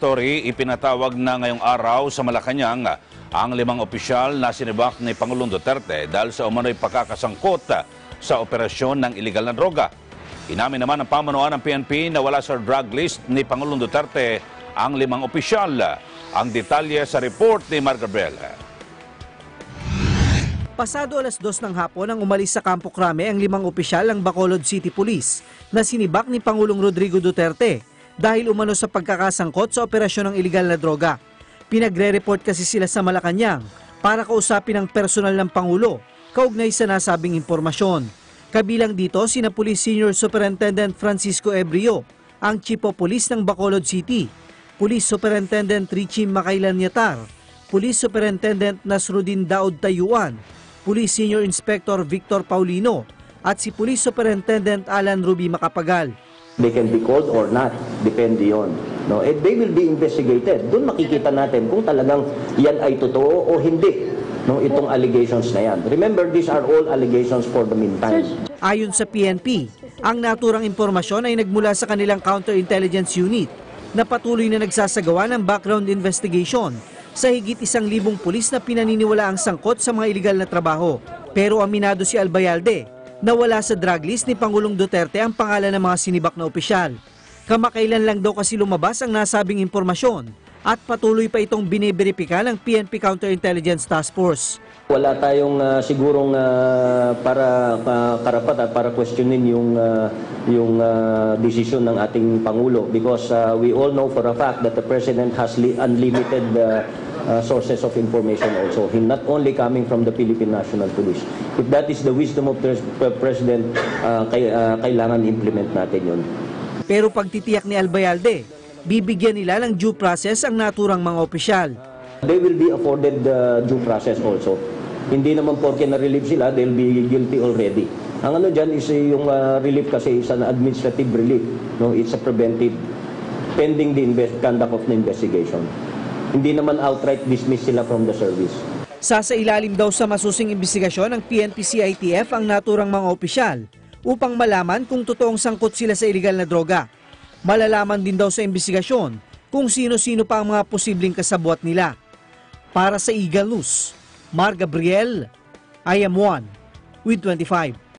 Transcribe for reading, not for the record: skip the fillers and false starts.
Factory, ipinatawag na ngayong araw sa Malacanang ang 5 opisyal na sinibak ni Pangulong Duterte dahil sa umano'y pagkakasangkot sa operasyon ng iligal na droga. Inamin naman ng pamunuan ng PNP na wala sa drug list ni Pangulong Duterte ang 5 opisyal. Ang detalye sa report ni Mar Gabriel. Pasado alas 2 ng hapon ang umalis sa Campo Crame ang 5 opisyal ng Bacolod City Police na sinibak ni Pangulong Rodrigo Duterte dahil umano sa pagkakasangkot sa operasyon ng iligal na droga. Pinagre-report kasi sila sa Malacanang para kausapin ang personal ng Pangulo kaugnay sa nasabing impormasyon. Kabilang dito sina Police Senior Superintendent Francisco Ebrio, ang Chief of Police ng Bacolod City, Police Superintendent Richie Macailan Yatar, Police Superintendent Nasruddin Daud Tayuan, Police Senior Inspector Victor Paulino at si Police Superintendent Alan Ruby Macapagal. They can be called or not, depende yon. No, they will be investigated. Doon makikita natin kung talagang yan ay totoo o hindi. No, itong allegations na yan. Remember, these are all allegations for the meantime. Ayon sa PNP, ang naturang impormasyon ay nagmula sa kanilang counterintelligence unit na patuloy na nagsasagawa ng background investigation sa higit 1,000 pulis na pinaniniwala ang sangkot sa mga iligal na trabaho. Pero aminado si Albayalde na wala sa drug list ni Pangulong Duterte ang pangalan ng mga sinibak na opisyal. Kamakailan lang daw kasi lumabas ang nasabing impormasyon at patuloy pa itong biniberipika ng PNP Counterintelligence Task Force. Wala tayong sigurong para karapat at para questionin yung desisyon ng ating Pangulo because we all know for a fact that the President has unlimited sources of information also, not only coming from the Philippine National Police. If that is the wisdom of the President, kailangan implement natin yun. Pero pagtitiyak ni Albayalde, bibigyan nila ng due process ang naturang mga opisyal. They will be afforded due process also. Hindi naman porke na-relieve sila, they'll be guilty already. Ang ano dyan is yung relief kasi is an administrative relief. No? It's a preventive pending the conduct of the investigation. Hindi naman outright dismiss sila from the service. Sasailalim daw sa masusing investigasyon ng PNP-CITF ang naturang mga opisyal upang malaman kung totoong sangkot sila sa iligal na droga. Malalaman din daw sa investigasyon kung sino-sino pa ang mga posibleng kasabwat nila. Para sa Eagle News, Mar Gabriel, I am one with 25.